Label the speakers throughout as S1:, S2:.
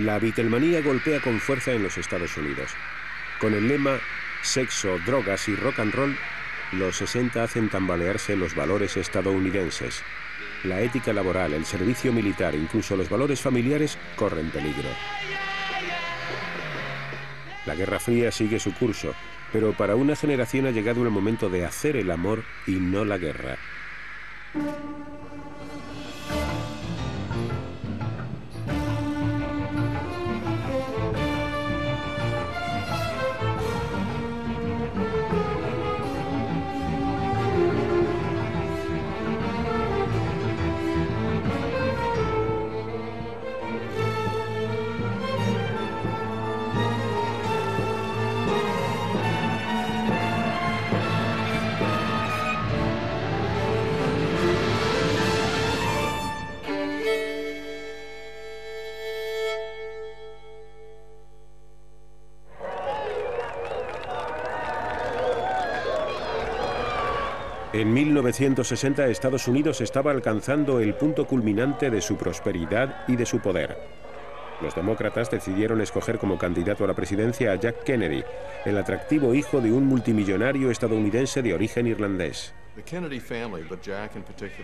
S1: La Beatlemanía golpea con fuerza en los Estados Unidos. Con el lema sexo, drogas y rock and roll, los 60 hacen tambalearse los valores estadounidenses. La ética laboral, el servicio militar, incluso los valores familiares corren peligro. La Guerra Fría sigue su curso, pero para una generación ha llegado el momento de hacer el amor y no la guerra. En 1960, Estados Unidos estaba alcanzando el punto culminante de su prosperidad y de su poder. Los demócratas decidieron escoger como candidato a la presidencia a Jack Kennedy, el atractivo hijo de un multimillonario estadounidense de origen irlandés.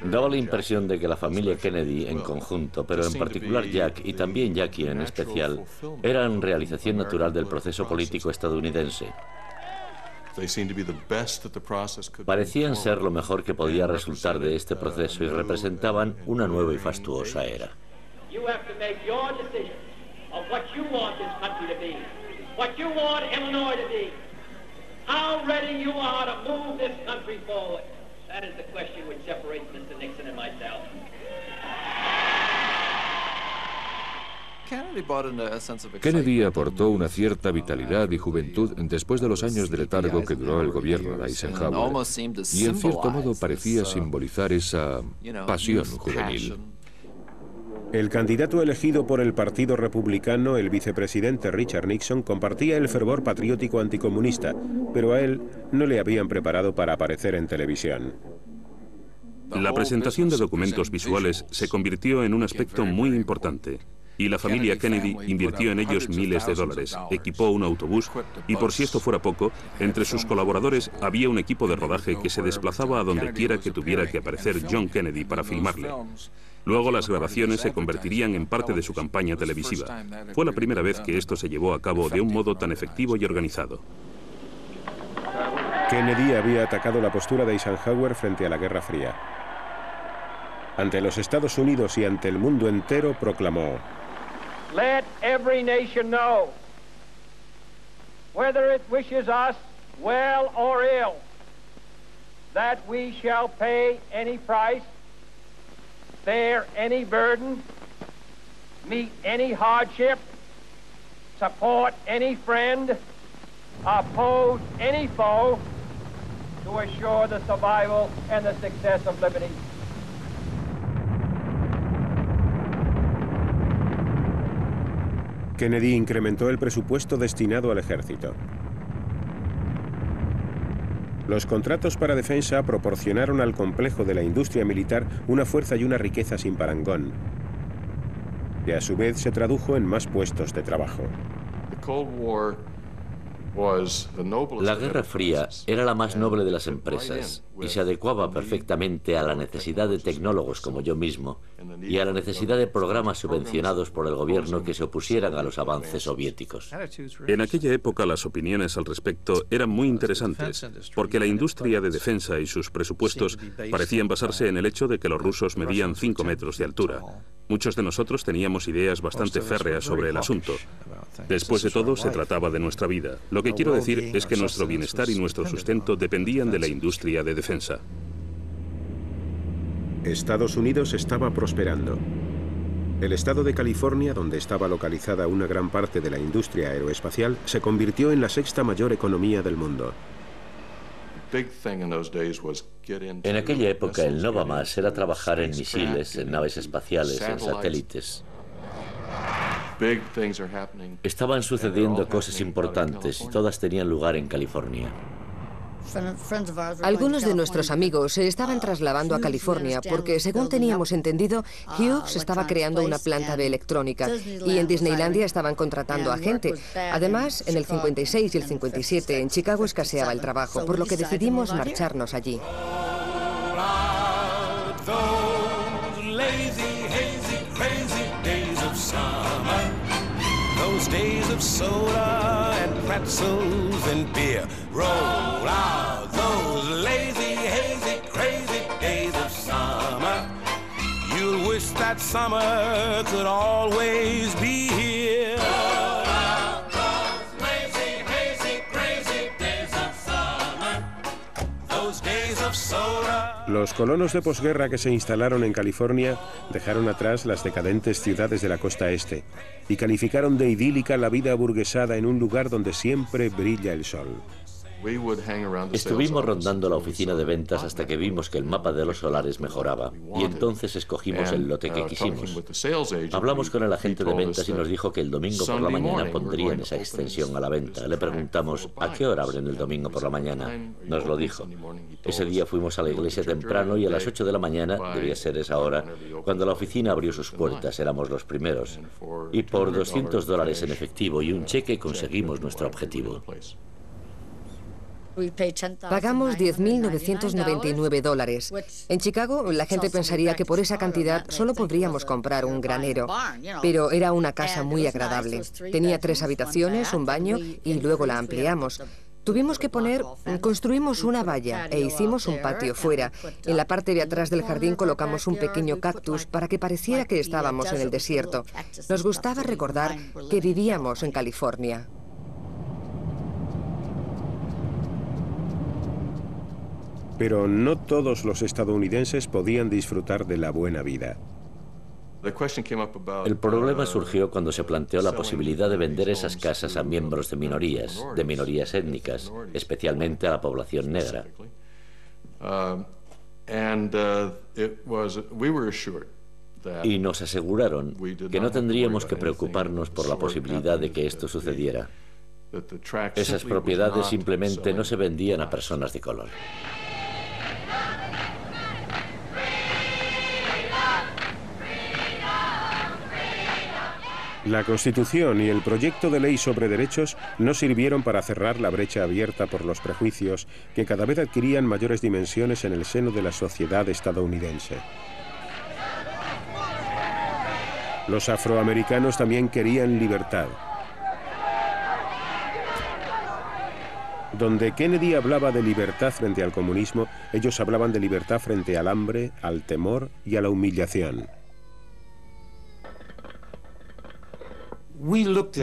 S2: Daba la impresión de que la familia Kennedy en conjunto, pero en particular Jack y también Jackie en especial, eran realización natural del proceso político estadounidense. Parecían ser lo mejor que podía resultar de este proceso y representaban una nueva y fastuosa era.
S3: Kennedy aportó una cierta vitalidad y juventud después de los años de letargo que duró el gobierno de Eisenhower, y en cierto modo parecía simbolizar esa pasión juvenil.
S1: El candidato elegido por el Partido Republicano, el vicepresidente Richard Nixon, compartía el fervor patriótico anticomunista, pero a él no le habían preparado para aparecer en televisión.
S4: La presentación de documentos visuales se convirtió en un aspecto muy importante. Y la familia Kennedy invirtió en ellos miles de dólares, equipó un autobús y, por si esto fuera poco, entre sus colaboradores había un equipo de rodaje que se desplazaba a donde quiera que tuviera que aparecer John Kennedy para filmarle. Luego las grabaciones se convertirían en parte de su campaña televisiva. Fue la primera vez que esto se llevó a cabo de un modo tan efectivo y organizado.
S1: Kennedy había atacado la postura de Eisenhower frente a la Guerra Fría. Ante los Estados Unidos y ante el mundo entero proclamó:
S5: Let every nation know, whether it wishes us well or ill, that we shall pay any price, bear any burden, meet any hardship, support any friend, oppose any foe, to assure the survival and the success of liberty.
S1: Kennedy incrementó el presupuesto destinado al ejército. Los contratos para defensa proporcionaron al complejo de la industria militar una fuerza y una riqueza sin parangón, que a su vez se tradujo en más puestos de trabajo.
S2: La Guerra Fría era la más noble de las empresas y se adecuaba perfectamente a la necesidad de tecnólogos como yo mismo y a la necesidad de programas subvencionados por el gobierno que se opusieran a los avances soviéticos.
S4: En aquella época las opiniones al respecto eran muy interesantes, porque la industria de defensa y sus presupuestos parecían basarse en el hecho de que los rusos medían 5 metros de altura. Muchos de nosotros teníamos ideas bastante férreas sobre el asunto. Después de todo, se trataba de nuestra vida. Lo que quiero decir es que nuestro bienestar y nuestro sustento dependían de la industria de defensa.
S1: Estados Unidos estaba prosperando. El estado de California, donde estaba localizada una gran parte de la industria aeroespacial, se convirtió en la sexta mayor economía del mundo.
S2: En aquella época el no va más era trabajar en misiles, en naves espaciales, en satélites. Estaban sucediendo cosas importantes y todas tenían lugar en California.
S6: Algunos de nuestros amigos se estaban trasladando a California porque, según teníamos entendido, Hughes estaba creando una planta de electrónica y en Disneylandia estaban contratando a gente. Además, en el 56 y el 57 en Chicago escaseaba el trabajo, por lo que decidimos marcharnos allí.
S7: Those days of soda and pretzels and beer. Roll out those lazy, hazy, crazy days of summer. You'll wish that summer could always be here. Roll out those lazy, hazy, crazy days of summer. Those days of soda.
S1: Los colonos de posguerra que se instalaron en California dejaron atrás las decadentes ciudades de la costa este y calificaron de idílica la vida aburguesada en un lugar donde siempre brilla el sol.
S2: Estuvimos rondando la oficina de ventas hasta que vimos que el mapa de los solares mejoraba y entonces escogimos el lote que quisimos. Hablamos con el agente de ventas y nos dijo que el domingo por la mañana pondrían esa extensión a la venta. Le preguntamos, ¿a qué hora abren el domingo por la mañana? Nos lo dijo. Ese día fuimos a la iglesia temprano y a las 8 de la mañana, debía ser esa hora, cuando la oficina abrió sus puertas, éramos los primeros. Y por $200 en efectivo y un cheque conseguimos nuestro objetivo.
S6: Pagamos $10.999. En Chicago, la gente pensaría que por esa cantidad solo podríamos comprar un granero, pero era una casa muy agradable. Tenía 3 habitaciones, un baño y luego la ampliamos. Tuvimos que construimos una valla e hicimos un patio fuera. En la parte de atrás del jardín colocamos un pequeño cactus para que pareciera que estábamos en el desierto. Nos gustaba recordar que vivíamos en California.
S1: Pero no todos los estadounidenses podían disfrutar de la buena vida.
S2: El problema surgió cuando se planteó la posibilidad de vender esas casas a miembros de minorías étnicas, especialmente a la población negra. Y nos aseguraron que no tendríamos que preocuparnos por la posibilidad de que esto sucediera. Esas propiedades simplemente no se vendían a personas de color.
S1: La Constitución y el proyecto de ley sobre derechos no sirvieron para cerrar la brecha abierta por los prejuicios que cada vez adquirían mayores dimensiones en el seno de la sociedad estadounidense. Los afroamericanos también querían libertad. Donde Kennedy hablaba de libertad frente al comunismo, ellos hablaban de libertad frente al hambre, al temor y a la humillación.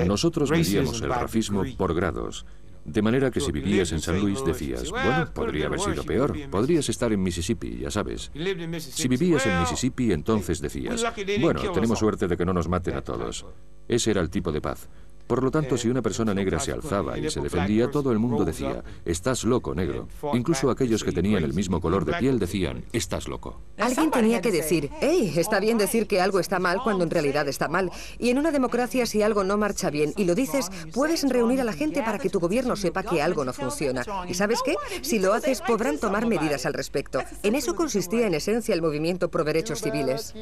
S3: Nosotros medíamos el racismo por grados, de manera que si vivías en San Luis decías, bueno, podría haber sido peor, podrías estar en Mississippi, ya sabes. Si vivías en Mississippi, entonces decías, bueno, tenemos suerte de que no nos maten a todos. Ese era el tipo de paz. Por lo tanto, si una persona negra se alzaba y se defendía, todo el mundo decía, estás loco, negro. Incluso aquellos que tenían el mismo color de piel decían, estás loco.
S6: Alguien tenía que decir, hey, está bien decir que algo está mal cuando en realidad está mal. Y en una democracia, si algo no marcha bien y lo dices, puedes reunir a la gente para que tu gobierno sepa que algo no funciona. ¿Y sabes qué? Si lo haces, podrán tomar medidas al respecto. En eso consistía en esencia el movimiento pro derechos civiles.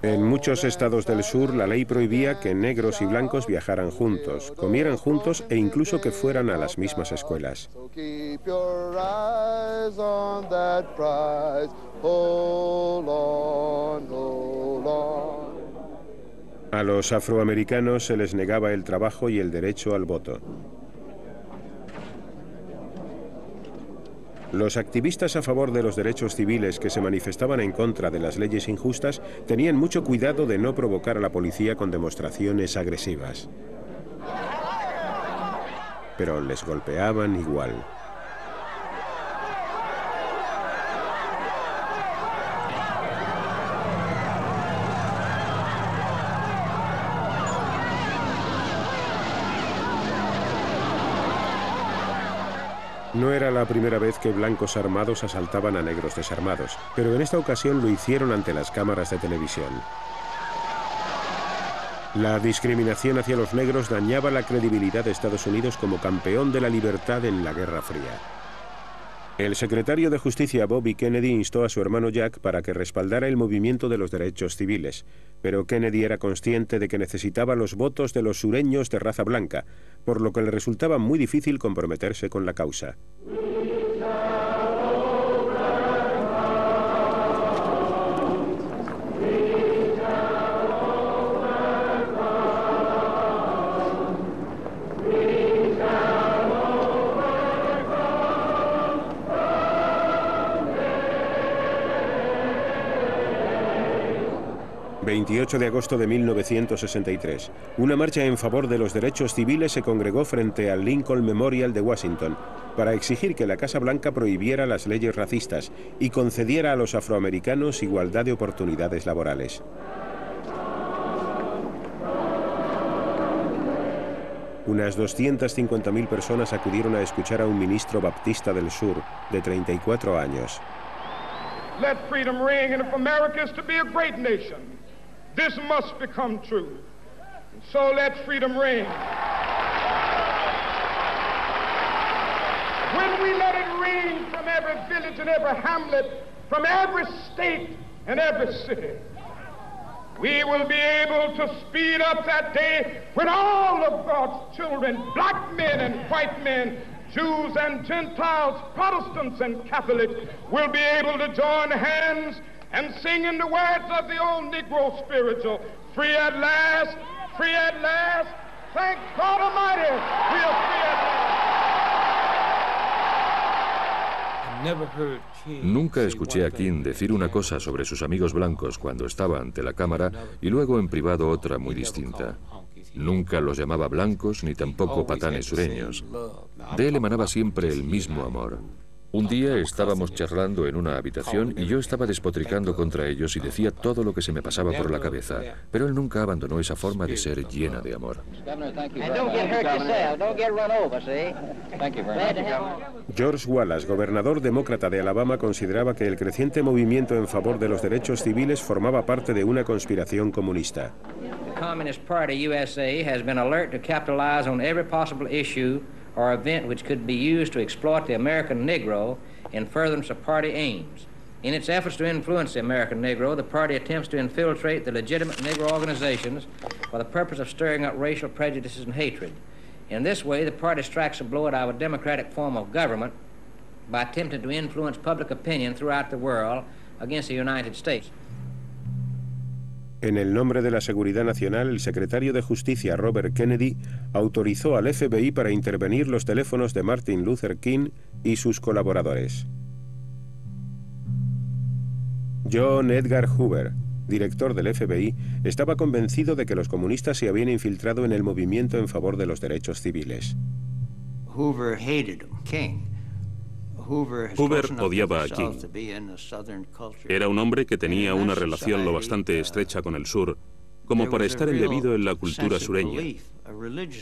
S1: En muchos estados del sur, la ley prohibía que negros y blancos viajaran juntos, comieran juntos e incluso que fueran a las mismas escuelas. A los afroamericanos se les negaba el trabajo y el derecho al voto. Los activistas a favor de los derechos civiles que se manifestaban en contra de las leyes injustas tenían mucho cuidado de no provocar a la policía con demostraciones agresivas. Pero les golpeaban igual. No era la primera vez que blancos armados asaltaban a negros desarmados, pero en esta ocasión lo hicieron ante las cámaras de televisión. La discriminación hacia los negros dañaba la credibilidad de Estados Unidos como campeón de la libertad en la Guerra Fría. El secretario de Justicia Bobby Kennedy instó a su hermano Jack para que respaldara el movimiento de los derechos civiles, pero Kennedy era consciente de que necesitaba los votos de los sureños de raza blanca, por lo que le resultaba muy difícil comprometerse con la causa. 28 de agosto de 1963. Una marcha en favor de los derechos civiles se congregó frente al Lincoln Memorial de Washington para exigir que la Casa Blanca prohibiera las leyes racistas y concediera a los afroamericanos igualdad de oportunidades laborales. Unas 250.000 personas acudieron a escuchar a un ministro baptista del sur de 34 años.
S8: Let freedom ring, and if America is to be a great nation, this must become true. And so let freedom ring. When we let it ring from every village and every hamlet, from every state and every city, we will be able to speed up that day when all of God's children, black men and white men, Jews and Gentiles, Protestants and Catholics, will be able to join hands and sing in the words of the old Negro spiritual, free at last, thank God Almighty, we are free at last.
S3: Nunca escuché a King decir una cosa sobre sus amigos blancos cuando estaba ante la cámara y luego en privado otra muy distinta. Nunca los llamaba blancos ni tampoco patanes sureños. De él emanaba siempre el mismo amor. Un día estábamos charlando en una habitación y yo estaba despotricando contra ellos y decía todo lo que se me pasaba por la cabeza, pero él nunca abandonó esa forma de ser llena de amor.
S1: George Wallace, gobernador demócrata de Alabama, consideraba que el creciente movimiento en favor de los derechos civiles formaba parte de una conspiración comunista.
S9: The Communist Party USA has been alert to capitalize on every possible issue or event which could be used to exploit the American Negro in furtherance of party aims. In its efforts to influence the American Negro, the party attempts to infiltrate the legitimate Negro organizations for the purpose of stirring up racial prejudices and hatred. In this way, the party strikes a blow at our democratic form of government by attempting to influence public opinion throughout the world against the United States.
S1: En el nombre de la seguridad nacional, el secretario de Justicia Robert Kennedy autorizó al FBI para intervenir los teléfonos de Martin Luther King y sus colaboradores. John Edgar Hoover, director del FBI, estaba convencido de que los comunistas se habían infiltrado en el movimiento en favor de los derechos civiles.
S10: Hoover hated King.
S4: Hoover odiaba a King. Era un hombre que tenía una relación lo bastante estrecha con el sur, como para estar embebido en la cultura sureña.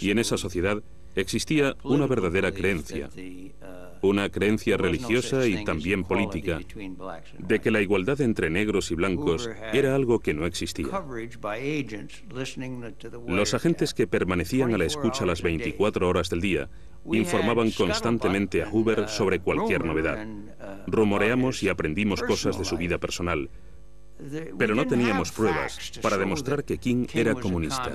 S4: Y en esa sociedad existía una verdadera creencia, una creencia religiosa y también política, de que la igualdad entre negros y blancos era algo que no existía. Los agentes que permanecían a la escucha las 24 horas del día informaban constantemente a Hoover sobre cualquier novedad. Rumoreamos y aprendimos cosas de su vida personal, pero no teníamos pruebas para demostrar que King era comunista.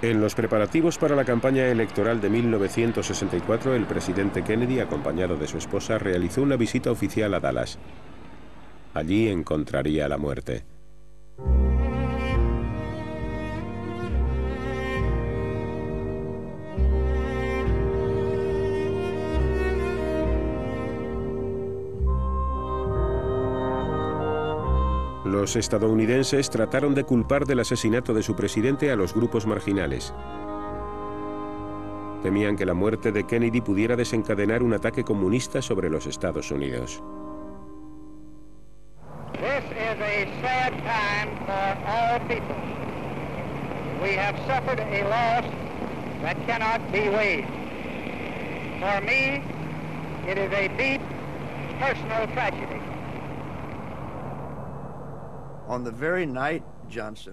S1: En los preparativos para la campaña electoral de 1964, el presidente Kennedy, acompañado de su esposa, realizó una visita oficial a Dallas. Allí encontraría la muerte. Los estadounidenses trataron de culpar del asesinato de su presidente a los grupos marginales. Temían que la muerte de Kennedy pudiera desencadenar un ataque comunista sobre los Estados Unidos.
S5: This is a sad time for all people. We have suffered a loss that cannot be weighed. For me, it is a deep personal tragedy.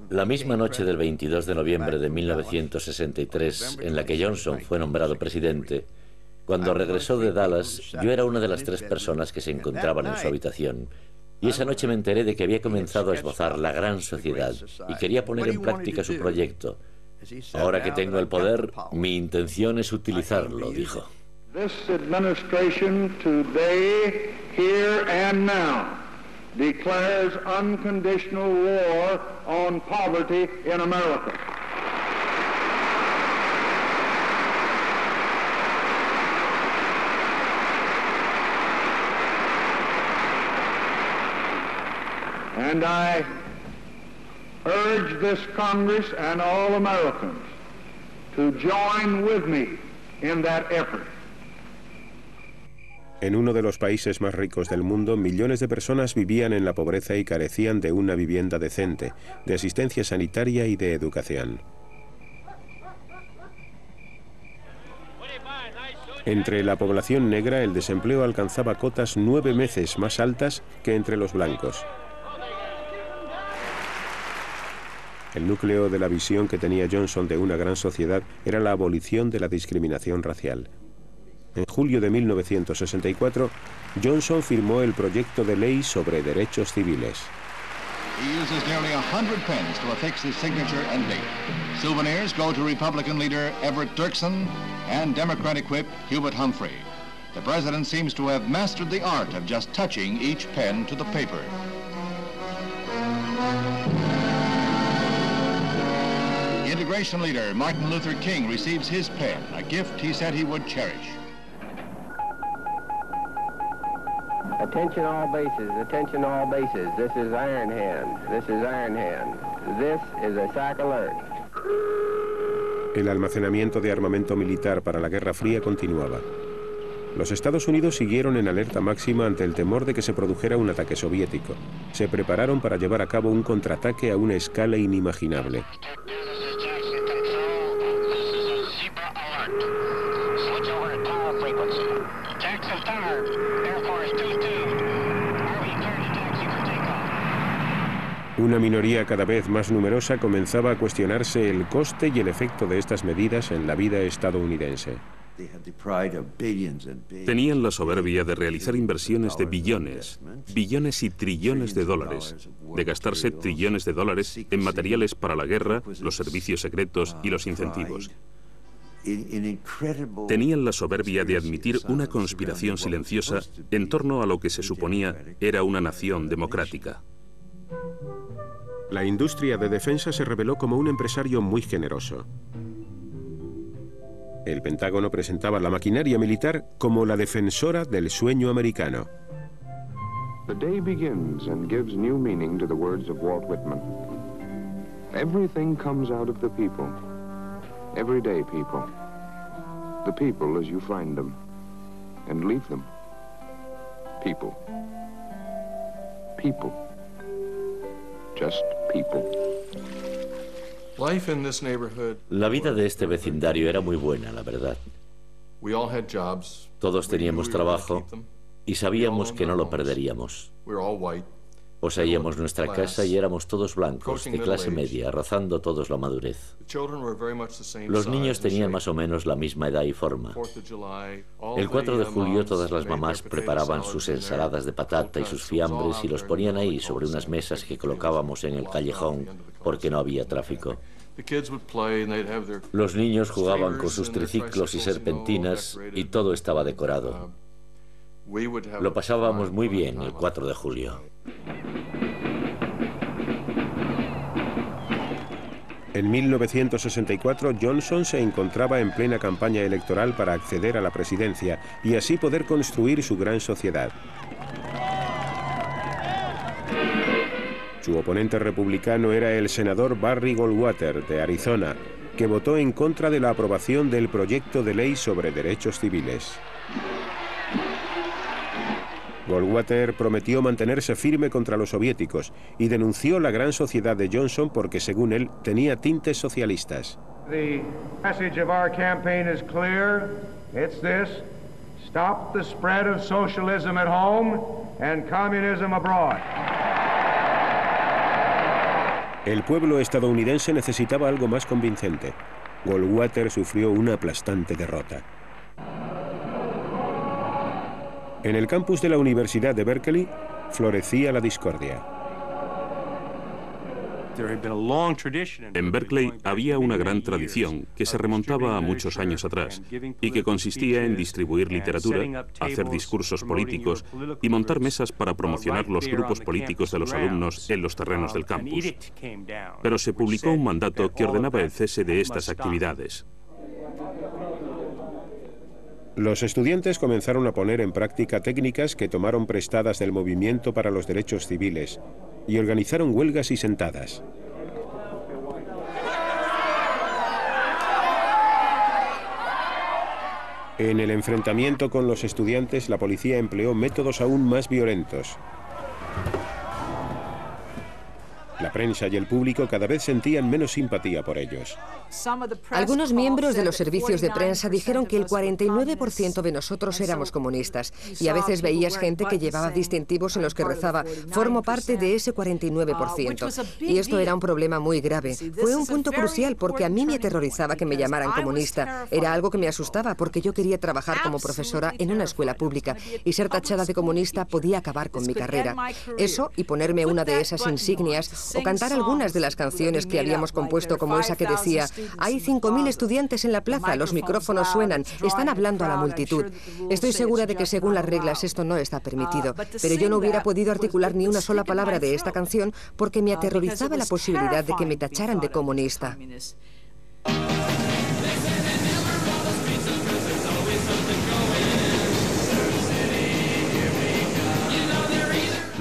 S2: La misma noche del 22 de noviembre de 1963, en la que Johnson fue nombrado presidente, cuando regresó de Dallas, yo era una de las 3 personas que se encontraban en su habitación. Y esa noche me enteré de que había comenzado a esbozar la gran sociedad y quería poner en práctica su proyecto. Ahora que tengo el poder, mi intención es utilizarlo, dijo.
S11: This administration today, here and now, declares unconditional war on poverty in America. And I urge this Congress and all Americans to join with me in that effort.
S1: En uno de los países más ricos del mundo, millones de personas vivían en la pobreza y carecían de una vivienda decente, de asistencia sanitaria y de educación. Entre la población negra, el desempleo alcanzaba cotas 9 veces más altas que entre los blancos. El núcleo de la visión que tenía Johnson de una gran sociedad era la abolición de la discriminación racial. En julio de 1964, Johnson firmó el proyecto de ley sobre derechos civiles.
S12: He uses nearly 100 pens to affix his signature and date. Souvenirs go to Republican leader Everett Dirksen and Democratic whip Hubert Humphrey. The president seems to have mastered the art of just touching each pen to the paper. Integration leader Martin Luther King receives his pen, a gift he said he would cherish.
S5: Attention all bases, attention all bases. This is Iron Hand, this is Iron Hand. This is a SAC alert.
S1: El almacenamiento de armamento militar para la Guerra Fría continuaba. Los Estados Unidos siguieron en alerta máxima ante el temor de que se produjera un ataque soviético. Se prepararon para llevar a cabo un contraataque a una escala inimaginable. Una minoría cada vez más numerosa comenzaba a cuestionarse el coste y el efecto de estas medidas en la vida estadounidense.
S4: Tenían la soberbia de realizar inversiones de billones, billones y trillones de dólares, de gastarse trillones de dólares en materiales para la guerra, los servicios secretos y los incentivos. Tenían la soberbia de admitir una conspiración silenciosa en torno a lo que se suponía era una nación democrática.
S1: La industria de defensa se reveló como un empresario muy generoso. El Pentágono presentaba la maquinaria militar como la defensora del sueño americano.
S13: The day begins and gives new meaning to the words of Walt Whitman. Everything comes out of the people. Everyday people. The people as you find them. And leave them. People. People. Just people.
S2: La vida de este vecindario era muy buena, la verdad. Todos teníamos trabajo y sabíamos que no lo perderíamos. Poseíamos nuestra casa y éramos todos blancos, de clase media, rozando todos la madurez. Los niños tenían más o menos la misma edad y forma. El 4 de julio todas las mamás preparaban sus ensaladas de patata y sus fiambres y los ponían ahí sobre unas mesas que colocábamos en el callejón porque no había tráfico. Los niños jugaban con sus triciclos y serpentinas y todo estaba decorado. Lo pasábamos muy bien el 4 de julio.
S1: En 1964, Johnson se encontraba en plena campaña electoral para acceder a la presidencia y así poder construir su gran sociedad. Su oponente republicano era el senador Barry Goldwater, de Arizona, que votó en contra de la aprobación del proyecto de ley sobre derechos civiles. Goldwater prometió mantenerse firme contra los soviéticos y denunció la gran sociedad de Johnson porque, según él, tenía tintes socialistas.
S8: The message of our campaign is clear. It's this: stop the spread of socialism at home and communism abroad.
S1: El pueblo estadounidense necesitaba algo más convincente. Goldwater sufrió una aplastante derrota. En el campus de la Universidad de Berkeley florecía la discordia.
S4: En Berkeley había una gran tradición que se remontaba a muchos años atrás y que consistía en distribuir literatura, hacer discursos políticos y montar mesas para promocionar los grupos políticos de los alumnos en los terrenos del campus. Pero se publicó un mandato que ordenaba el cese de estas actividades.
S1: Los estudiantes comenzaron a poner en práctica técnicas que tomaron prestadas del movimiento para los derechos civiles y organizaron huelgas y sentadas. En el enfrentamiento con los estudiantes, la policía empleó métodos aún más violentos. La prensa y el público cada vez sentían menos simpatía por ellos.
S6: Algunos miembros de los servicios de prensa dijeron que el 49% de nosotros éramos comunistas, y a veces veías gente que llevaba distintivos en los que rezaba «Formo parte de ese 49%». Y esto era un problema muy grave. Fue un punto crucial porque a mí me aterrorizaba que me llamaran comunista. Era algo que me asustaba porque yo quería trabajar como profesora en una escuela pública, y ser tachada de comunista podía acabar con mi carrera. Eso y ponerme una de esas insignias o cantar algunas de las canciones que habíamos compuesto, como esa que decía «Hay 5.000 estudiantes en la plaza, los micrófonos suenan, están hablando a la multitud». Estoy segura de que según las reglas esto no está permitido, pero yo no hubiera podido articular ni una sola palabra de esta canción porque me aterrorizaba la posibilidad de que me tacharan de comunista.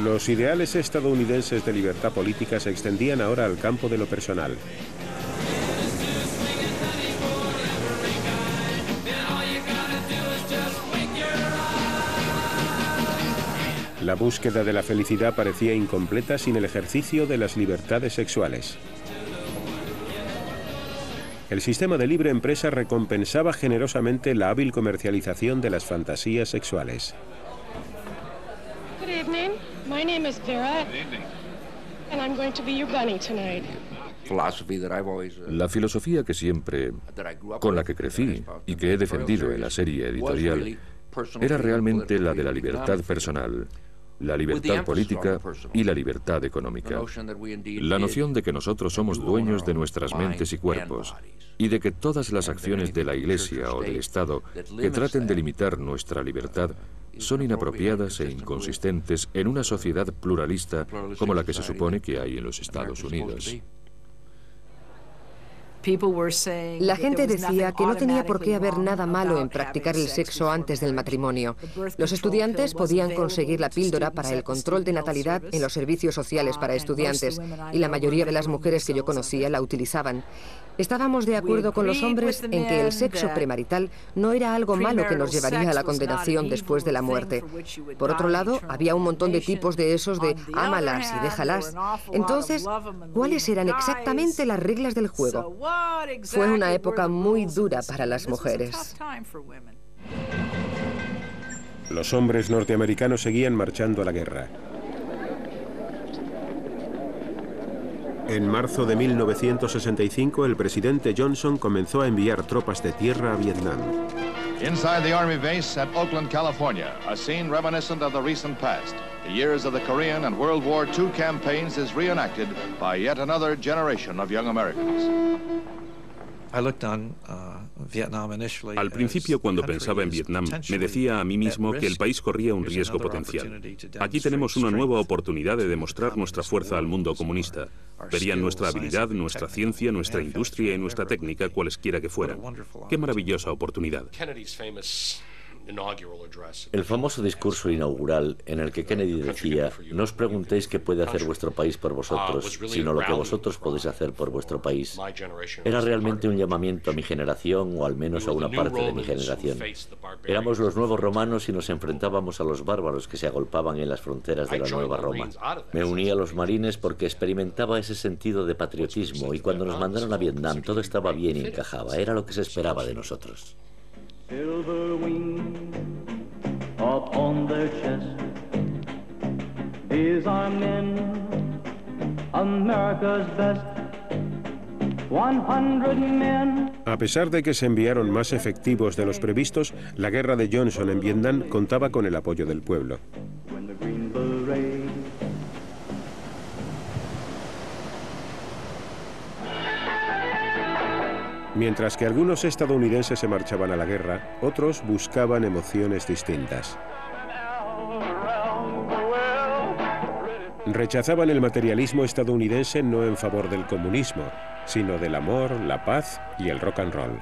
S1: Los ideales estadounidenses de libertad política se extendían ahora al campo de lo personal. La búsqueda de la felicidad parecía incompleta sin el ejercicio de las libertades sexuales. El sistema de libre empresa recompensaba generosamente la hábil comercialización de las fantasías sexuales.
S14: Good evening. My name is Vera, and I'm going to be your bunny tonight.
S3: La filosofía que siempre, con la que crecí y que he defendido en la serie editorial, era realmente la de la libertad personal, la libertad política y la libertad económica. La noción de que nosotros somos dueños de nuestras mentes y cuerpos, y de que todas las acciones de la Iglesia o del Estado que traten de limitar nuestra libertad son inapropiadas e inconsistentes en una sociedad pluralista como la que se supone que hay en los Estados Unidos.
S6: La gente decía que no tenía por qué haber nada malo en practicar el sexo antes del matrimonio. Los estudiantes podían conseguir la píldora para el control de natalidad en los servicios sociales para estudiantes, y la mayoría de las mujeres que yo conocía la utilizaban. Estábamos de acuerdo con los hombres en que el sexo premarital no era algo malo que nos llevaría a la condenación después de la muerte. Por otro lado, había un montón de tipos de esos de ámalas y déjalas. Entonces, ¿cuáles eran exactamente las reglas del juego? Fue una época muy dura para las mujeres.
S1: Los hombres norteamericanos seguían marchando a la guerra. En marzo de 1965, el presidente Johnson comenzó a enviar tropas de tierra a Vietnam.
S12: Inside the Army base at Oakland, California, a scene reminiscent of the recent past. The years of the Korean and World War II campaigns is reenacted by yet another generation of young Americans.
S4: Al principio, cuando pensaba en Vietnam, me decía a mí mismo que el país corría un riesgo potencial. Aquí tenemos una nueva oportunidad de demostrar nuestra fuerza al mundo comunista. Verían nuestra habilidad, nuestra ciencia, nuestra industria y nuestra técnica, cualesquiera que fueran. ¡Qué maravillosa oportunidad!
S2: El famoso discurso inaugural en el que Kennedy decía: no os preguntéis qué puede hacer vuestro país por vosotros, sino lo que vosotros podéis hacer por vuestro país, era realmente un llamamiento a mi generación, o al menos a una parte de mi generación. Éramos los nuevos romanos y nos enfrentábamos a los bárbaros que se agolpaban en las fronteras de la nueva Roma. Me uní a los marines porque experimentaba ese sentido de patriotismo, y cuando nos mandaron a Vietnam todo estaba bien y encajaba, era lo que se esperaba de nosotros.
S15: Silver wings upon their chest, these are men America's best. 100 men.
S1: A pesar de que se enviaron más efectivos de los previstos, la guerra de Johnson en Vietnam contaba con el apoyo del pueblo. Mientras que algunos estadounidenses se marchaban a la guerra, otros buscaban emociones distintas. Rechazaban el materialismo estadounidense no en favor del comunismo, sino del amor, la paz y el rock and roll.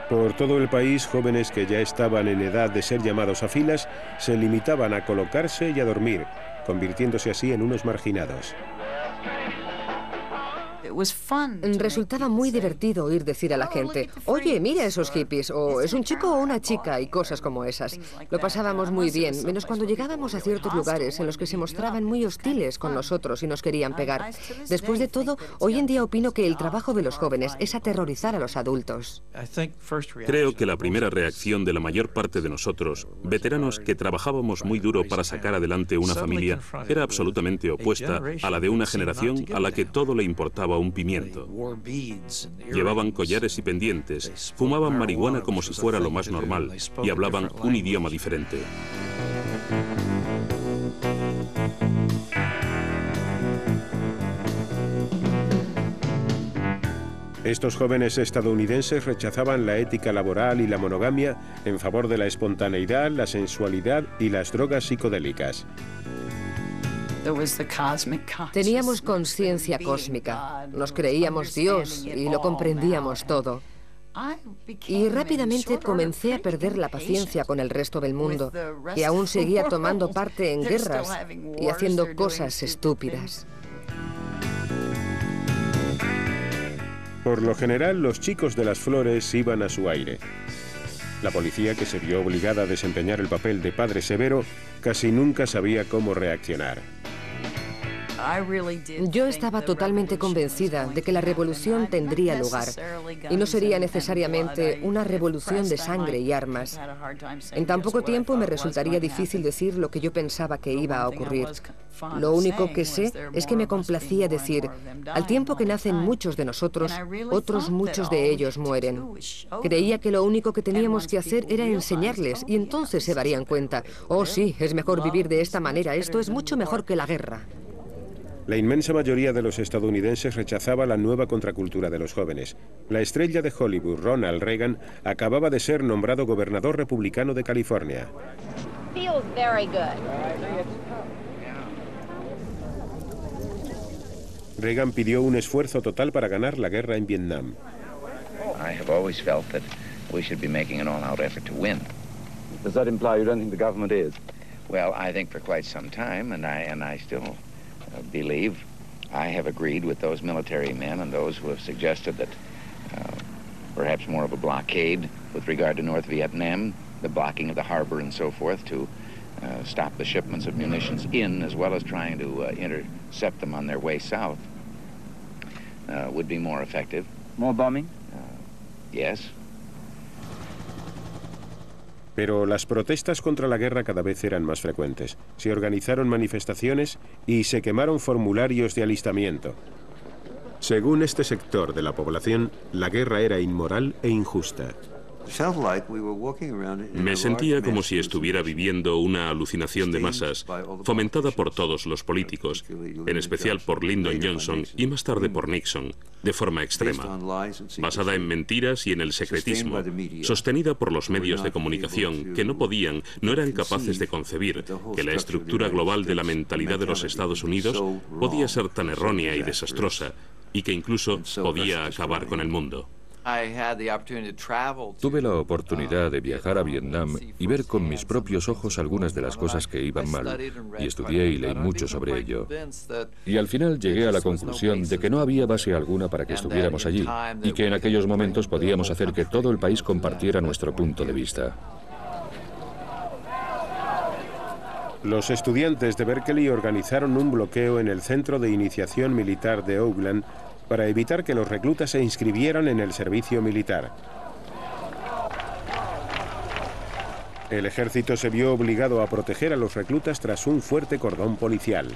S1: Por todo el país, jóvenes que ya estaban en edad de ser llamados a filas se limitaban a colocarse y a dormir, convirtiéndose así en unos marginados.
S6: Resultaba muy divertido oír decir a la gente, oye, mira esos hippies, o es un chico o una chica, y cosas como esas. Lo pasábamos muy bien, menos cuando llegábamos a ciertos lugares en los que se mostraban muy hostiles con nosotros y nos querían pegar. Después de todo, hoy en día opino que el trabajo de los jóvenes es aterrorizar a los adultos.
S4: Creo que la primera reacción de la mayor parte de nosotros, veteranos que trabajábamos muy duro para sacar adelante una familia, era absolutamente opuesta a la de una generación a la que todo le importaba un pimiento. Llevaban collares y pendientes, fumaban marihuana como si fuera lo más normal y hablaban un idioma diferente.
S1: Estos jóvenes estadounidenses rechazaban la ética laboral y la monogamia en favor de la espontaneidad, la sensualidad y las drogas psicodélicas.
S6: Teníamos conciencia cósmica, nos creíamos Dios y lo comprendíamos todo. Y rápidamente comencé a perder la paciencia con el resto del mundo, que aún seguía tomando parte en guerras y haciendo cosas estúpidas.
S1: Por lo general, los chicos de las flores iban a su aire. La policía, que se vio obligada a desempeñar el papel de padre severo, casi nunca sabía cómo reaccionar.
S6: Yo estaba totalmente convencida de que la revolución tendría lugar y no sería necesariamente una revolución de sangre y armas. En tan poco tiempo me resultaría difícil decir lo que yo pensaba que iba a ocurrir. Lo único que sé es que me complacía decir, al tiempo que nacen muchos de nosotros, otros muchos de ellos mueren. Creía que lo único que teníamos que hacer era enseñarles y entonces se darían cuenta, oh sí, es mejor vivir de esta manera, esto es mucho mejor que la guerra.
S1: La inmensa mayoría de los estadounidenses rechazaba la nueva contracultura de los jóvenes. La estrella de Hollywood, Ronald Reagan, acababa de ser nombrado gobernador republicano de California. Reagan pidió un esfuerzo total para ganar la guerra en Vietnam.
S16: I have always felt that we should be making an all-out effort to win.
S17: Does that imply you don't think the government is?
S16: Well, I think for quite some time, and I still believe I have agreed with those military men and those who have suggested that perhaps more of a blockade with regard to North Vietnam, the blocking of the harbor and so forth to stop the shipments of munitions in, as well as trying to intercept them on their way south, would be more effective.
S17: More bombing?
S16: Yes.
S1: Pero las protestas contra la guerra cada vez eran más frecuentes. Se organizaron manifestaciones y se quemaron formularios de alistamiento. Según este sector de la población, la guerra era inmoral e injusta.
S4: Me sentía como si estuviera viviendo una alucinación de masas, fomentada por todos los políticos, en especial por Lyndon Johnson y más tarde por Nixon, de forma extrema, basada en mentiras y en el secretismo, sostenida por los medios de comunicación que no eran capaces de concebir que la estructura global de la mentalidad de los Estados Unidos podía ser tan errónea y desastrosa, y que incluso podía acabar con el mundo.
S3: Tuve la oportunidad de viajar a Vietnam y ver con mis propios ojos algunas de las cosas que iban mal, y estudié y leí mucho sobre ello. Y al final llegué a la conclusión de que no había base alguna para que estuviéramos allí, y que en aquellos momentos podíamos hacer que todo el país compartiera nuestro punto de vista.
S1: Los estudiantes de Berkeley organizaron un bloqueo en el centro de iniciación militar de Oakland para evitar que los reclutas se inscribieran en el servicio militar. El ejército se vio obligado a proteger a los reclutas tras un fuerte cordón policial.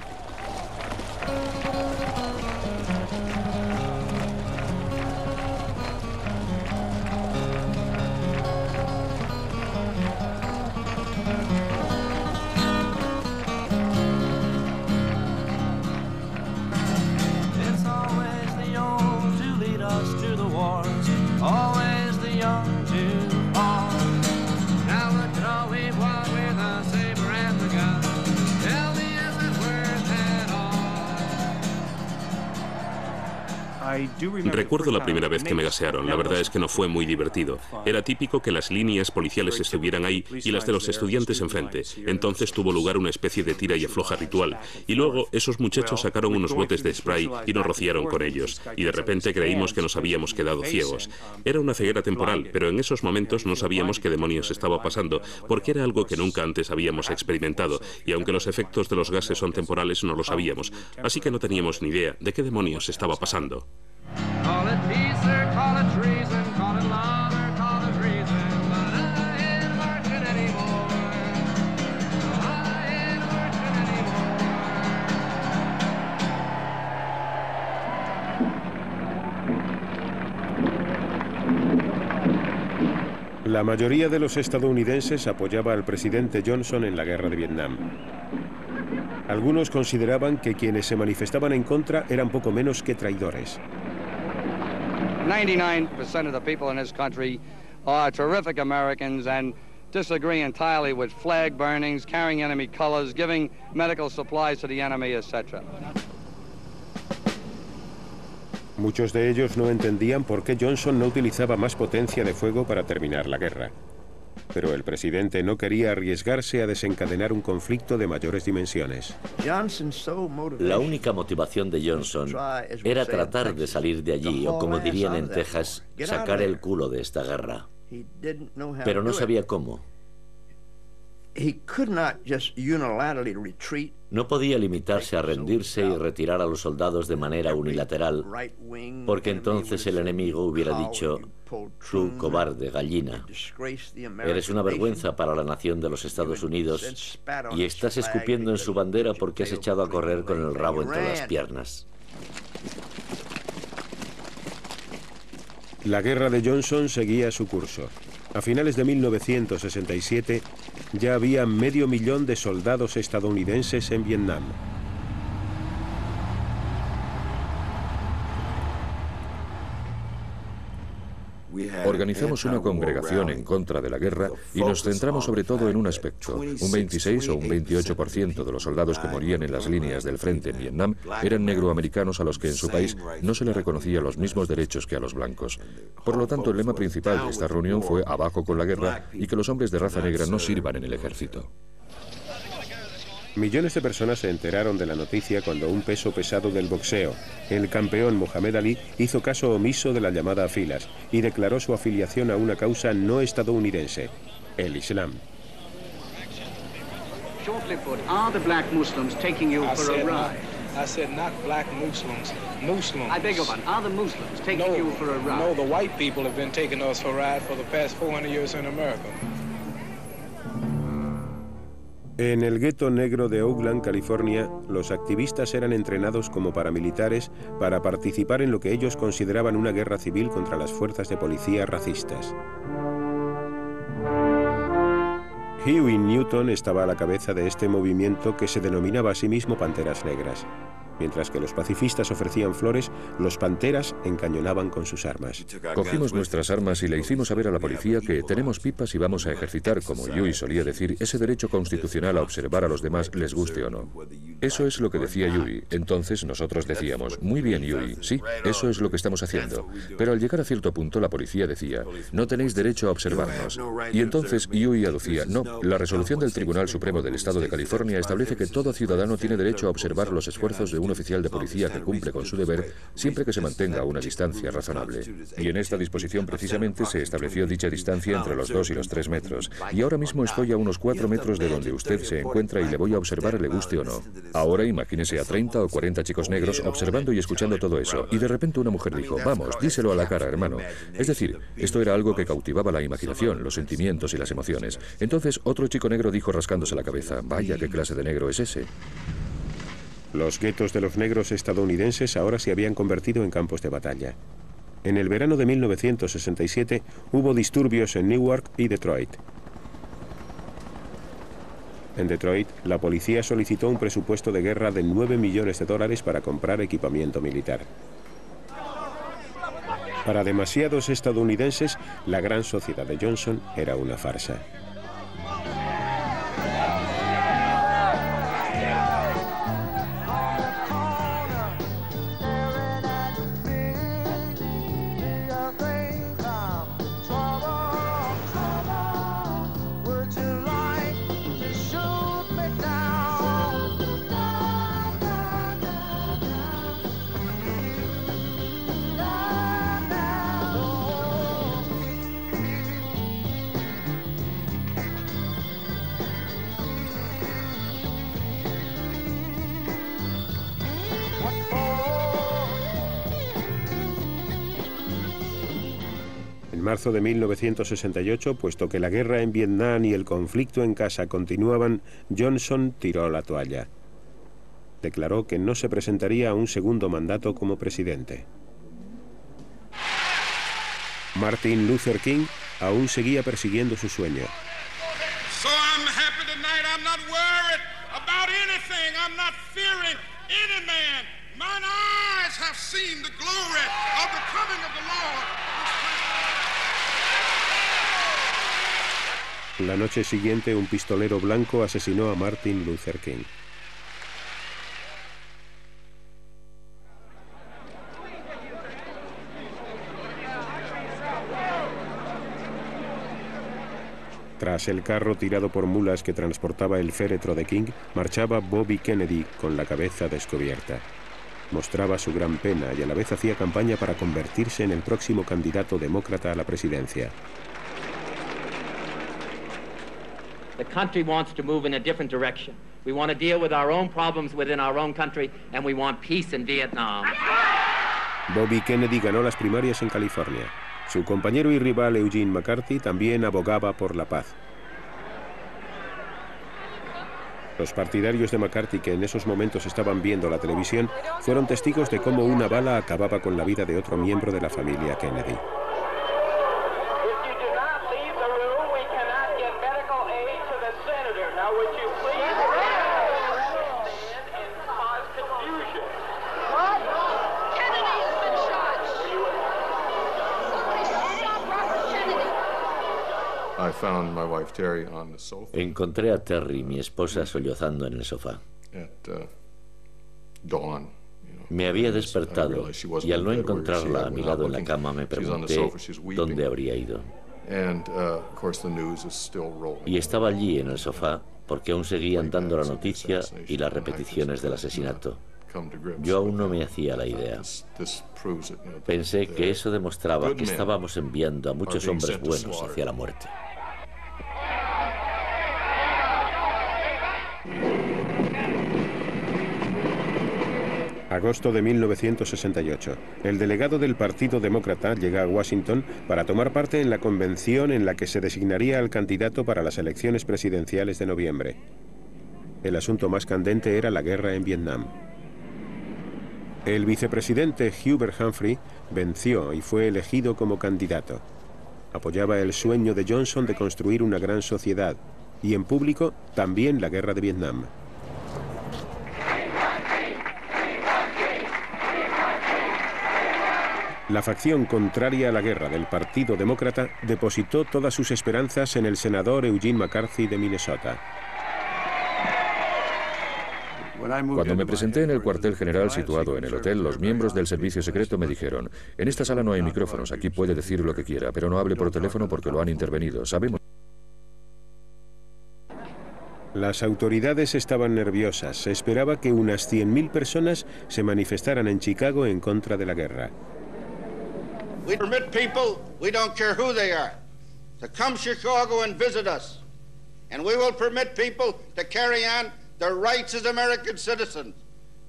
S4: Recuerdo la primera vez que me gasearon. La verdad es que no fue muy divertido. Era típico que las líneas policiales estuvieran ahí y las de los estudiantes enfrente. Entonces tuvo lugar una especie de tira y afloja ritual. Y luego esos muchachos sacaron unos botes de spray y nos rociaron con ellos. Y de repente creímos que nos habíamos quedado ciegos. Era una ceguera temporal, pero en esos momentos no sabíamos qué demonios estaba pasando, porque era algo que nunca antes habíamos experimentado. Y aunque los efectos de los gases son temporales, no lo sabíamos. Así que no teníamos ni idea de qué demonios estaba pasando.
S18: Call it peace or call it treason, call it love or call it reason, but I ain't marching anymore. I ain't marching anymore.
S1: La mayoría de los estadounidenses apoyaba al presidente Johnson en la guerra de Vietnam. Algunos consideraban que quienes se manifestaban en contra eran poco menos que traidores.
S19: 99% of the people in this country are terrific Americans and disagree entirely with flag burnings, carrying enemy colors, giving medical supplies to the enemy, etc.
S1: Muchos de ellos no entendían por qué Johnson no utilizaba más potencia de fuego para terminar la guerra. Pero el presidente no quería arriesgarse a desencadenar un conflicto de mayores dimensiones.
S2: La única motivación de Johnson era tratar de salir de allí, o como dirían en Texas, sacar el culo de esta guerra. Pero no sabía cómo. No podía limitarse a rendirse y retirar a los soldados de manera unilateral, porque entonces el enemigo hubiera dicho: tú, cobarde gallina, eres una vergüenza para la nación de los Estados Unidos y estás escupiendo en su bandera porque has echado a correr con el rabo entre las piernas.
S1: La guerra de Johnson seguía su curso. A finales de 1967 ya había 500.000 de soldados estadounidenses en Vietnam.
S3: Organizamos una congregación en contra de la guerra y nos centramos sobre todo en un aspecto. Un 26 o un 28% de los soldados que morían en las líneas del frente en Vietnam eran negroamericanos a los que en su país no se les reconocía los mismos derechos que a los blancos. Por lo tanto, el lema principal de esta reunión fue abajo con la guerra y que los hombres de raza negra no sirvan en el ejército.
S1: Millones de personas se enteraron de la noticia cuando un peso pesado del boxeo, el campeón Muhammad Ali, hizo caso omiso de la llamada a filas y declaró su afiliación a una causa no estadounidense, el Islam.
S20: Shortly put, are the black Muslims taking you for a ride?
S21: I said not black Muslims, Muslims.
S20: I beg your pardon, are the Muslims taking you for a ride?
S21: No, the white people have been taking us for a ride for the past 400 years in America.
S1: En el gueto negro de Oakland, California, los activistas eran entrenados como paramilitares para participar en lo que ellos consideraban una guerra civil contra las fuerzas de policía racistas. Huey Newton estaba a la cabeza de este movimiento que se denominaba a sí mismo Panteras Negras. Mientras que los pacifistas ofrecían flores, los panteras encañonaban con sus armas.
S3: Cogimos nuestras armas y le hicimos saber a la policía que tenemos pipas y vamos a ejercitar, como Huey solía decir, ese derecho constitucional a observar a los demás, les guste o no. Eso es lo que decía Huey. Entonces nosotros decíamos: muy bien, Huey, sí, eso es lo que estamos haciendo. Pero al llegar a cierto punto la policía decía: no tenéis derecho a observarnos. Y entonces Huey aducía: no, la resolución del Tribunal Supremo del Estado de California establece que todo ciudadano tiene derecho a observar los esfuerzos de un oficial de policía que cumple con su deber siempre que se mantenga a una distancia razonable. Y en esta disposición precisamente se estableció dicha distancia entre los 2 y los 3 metros. Y ahora mismo estoy a unos 4 metros de donde usted se encuentra y le voy a observar, le guste o no. Ahora imagínese a 30 o 40 chicos negros observando y escuchando todo eso. Y de repente una mujer dijo, vamos, díselo a la cara, hermano. Es decir, esto era algo que cautivaba la imaginación, los sentimientos y las emociones. Entonces otro chico negro dijo rascándose la cabeza, vaya, ¿qué clase de negro es ese?
S1: Los guetos de los negros estadounidenses ahora se habían convertido en campos de batalla. En el verano de 1967 hubo disturbios en Newark y Detroit. En Detroit, la policía solicitó un presupuesto de guerra de $9 millones para comprar equipamiento militar. Para demasiados estadounidenses, la gran sociedad de Johnson era una farsa. En marzo de 1968, puesto que la guerra en Vietnam y el conflicto en casa continuaban, Johnson tiró la toalla. Declaró que no se presentaría a un segundo mandato como presidente. Martin Luther King aún seguía persiguiendo su sueño.
S8: So I'm happy tonight. I'm not worried about anything. I'm not fearing any man. Mine eyes have seen the glory of the coming of the Lord.
S1: La noche siguiente, un pistolero blanco asesinó a Martin Luther King. Tras el carro tirado por mulas que transportaba el féretro de King, marchaba Bobby Kennedy con la cabeza descubierta. Mostraba su gran pena y a la vez hacía campaña para convertirse en el próximo candidato demócrata a la presidencia.
S7: The country wants to move in a different direction. We want to deal with our own problems within our own country, and we want peace in Vietnam.
S1: Bobby Kennedy ganó las primarias en California. Su compañero y rival Eugene McCarthy también abogaba por la paz. Los partidarios de McCarthy, que en esos momentos estaban viendo la televisión, fueron testigos de cómo una bala acababa con la vida de otro miembro de la familia Kennedy.
S2: Encontré a Terry, mi esposa, sollozando en el sofá. Me había despertado y al no encontrarla a mi lado en la cama me pregunté dónde habría ido. Y estaba allí en el sofá porque aún seguían dando la noticia y las repeticiones del asesinato. Yo aún no me hacía la idea. Pensé que eso demostraba que estábamos enviando a muchos hombres buenos hacia la muerte.
S1: Agosto de 1968. El delegado del Partido Demócrata llega a Washington para tomar parte en la convención en la que se designaría al candidato para las elecciones presidenciales de noviembre. El asunto más candente era la guerra en Vietnam. El vicepresidente Hubert Humphrey venció y fue elegido como candidato. Apoyaba el sueño de Johnson de construir una gran sociedad y en público también la guerra de Vietnam. La facción contraria a la guerra del Partido Demócrata depositó todas sus esperanzas en el senador Eugene McCarthy de Minnesota.
S3: Cuando me presenté en el cuartel general situado en el hotel, los miembros del servicio secreto me dijeron: en esta sala no hay micrófonos, aquí puede decir lo que quiera, pero no hable por teléfono porque lo han intervenido. Sabemos.
S1: Las autoridades estaban nerviosas. Se esperaba que unas 100.000 personas se manifestaran en Chicago en contra de la guerra.
S9: We permit people, we don't care who they are, to come to Chicago and visit us. And we will permit people to carry on their rights as American citizens,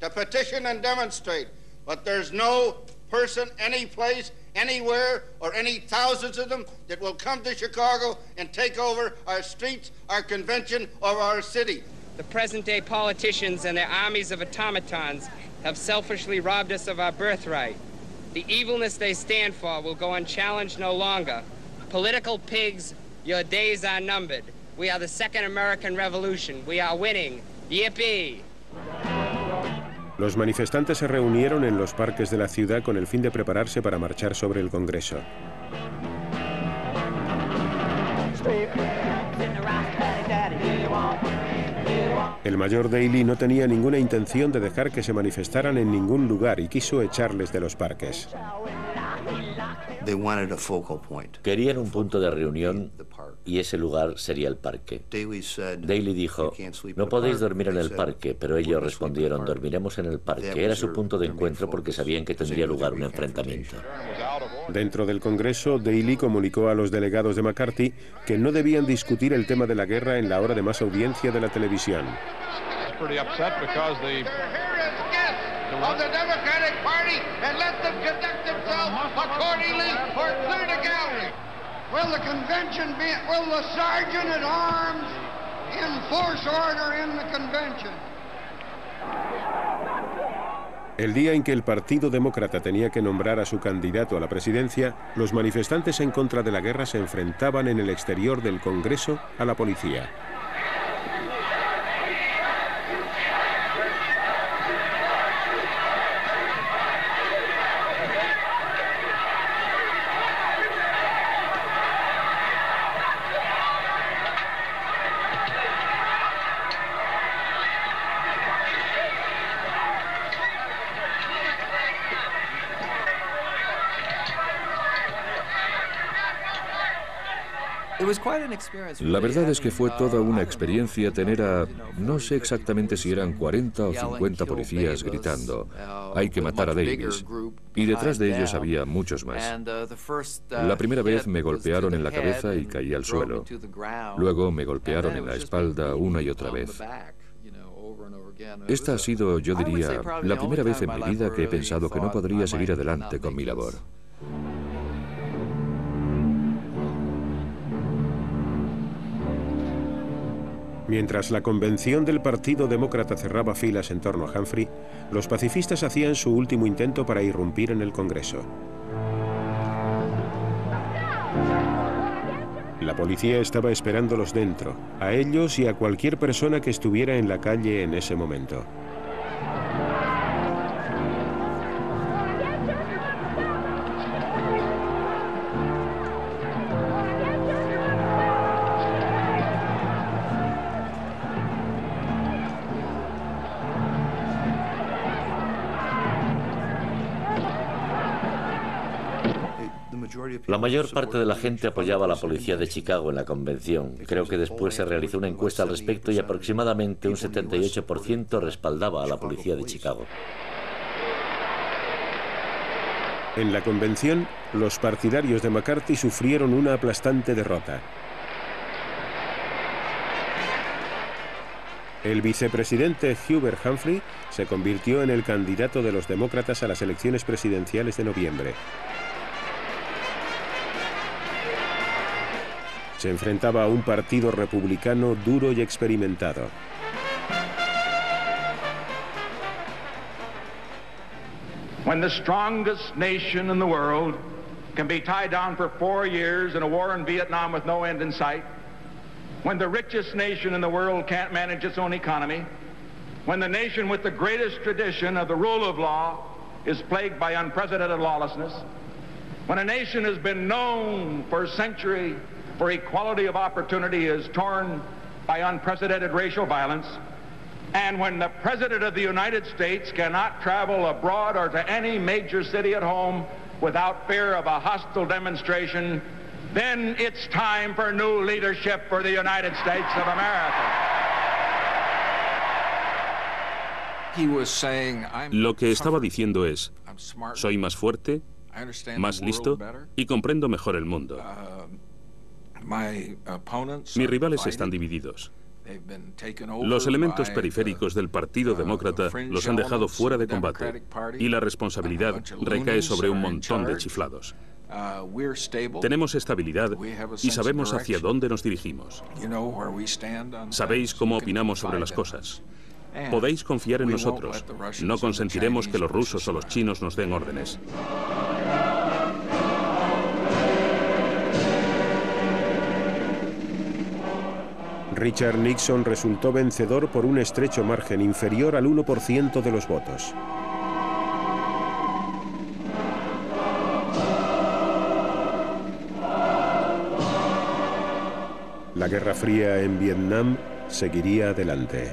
S9: to petition and demonstrate. But there's no person, any place, anywhere, or any thousands of them that will come to Chicago and take over our streets, our convention, or our city.
S22: The present-day politicians and their armies of automatons have selfishly robbed us of our birthright. The evilness they stand for will go unchallenged no longer. Political pigs, your days are numbered. We are the second American Revolution. We are winning. Yippee!
S1: Los manifestantes se reunieron en los parques de la ciudad con el fin de prepararse para marchar sobre el Congreso. El mayor Daley no tenía ninguna intención de dejar que se manifestaran en ningún lugar y quiso echarles de los parques.
S2: Querían un punto de reunión y ese lugar sería el parque. Daley dijo, no podéis dormir en el parque, pero ellos respondieron, dormiremos en el parque. Era su punto de encuentro porque sabían que tendría lugar un enfrentamiento.
S1: Dentro del Congreso, Daley comunicó a los delegados de McCarthy que no debían discutir el tema de la guerra en la hora de más audiencia de la televisión.
S9: Of the Democratic Party and let them conduct themselves accordingly or clear the gallery. Will the convention be, will the sergeant at arms enforce order in the convention?
S1: El día en que el Partido Demócrata tenía que nombrar a su candidato a la presidencia, los manifestantes en contra de la guerra se enfrentaban en el exterior del Congreso a la policía.
S3: La verdad es que fue toda una experiencia tener a, no sé exactamente si eran 40 o 50 policías gritando, hay que matar a Davis, y detrás de ellos había muchos más. La primera vez me golpearon en la cabeza y caí al suelo. Luego me golpearon en la espalda una y otra vez. Esta ha sido, yo diría, la primera vez en mi vida que he pensado que no podría seguir adelante con mi labor.
S1: Mientras la convención del Partido Demócrata cerraba filas en torno a Humphrey, los pacifistas hacían su último intento para irrumpir en el Congreso. La policía estaba esperándolos dentro, a ellos y a cualquier persona que estuviera en la calle en ese momento.
S2: La mayor parte de la gente apoyaba a la policía de Chicago en la convención. Creo que después se realizó una encuesta al respecto y aproximadamente un 78% respaldaba a la policía de Chicago.
S1: En la convención, los partidarios de McCarthy sufrieron una aplastante derrota. El vicepresidente Hubert Humphrey se convirtió en el candidato de los demócratas a las elecciones presidenciales de noviembre. Se enfrentaba a un partido republicano duro y experimentado.
S11: When the strongest nation in the world can be tied down for 4 years in a war in Vietnam with no end in sight, when the richest nation in the world can't manage its own economy, when the nation with the greatest tradition of the rule of law is plagued by unprecedented lawlessness, when a nation has been known for a century for equality of opportunity is torn by unprecedented racial violence, and when the President of the United States cannot travel abroad or to any major city at home without fear of a hostile demonstration, then it's time for new leadership for the United States of America.
S4: Lo que estaba diciendo es, soy más fuerte, más listo y comprendo mejor el mundo. Mis rivales están divididos. Los elementos periféricos del Partido Demócrata los han dejado fuera de combate y la responsabilidad recae sobre un montón de chiflados. Tenemos estabilidad y sabemos hacia dónde nos dirigimos. Sabéis cómo opinamos sobre las cosas. Podéis confiar en nosotros. No consentiremos que los rusos o los chinos nos den órdenes.
S1: Richard Nixon resultó vencedor por un estrecho margen inferior al 1% de los votos. La Guerra Fría en Vietnam seguiría adelante.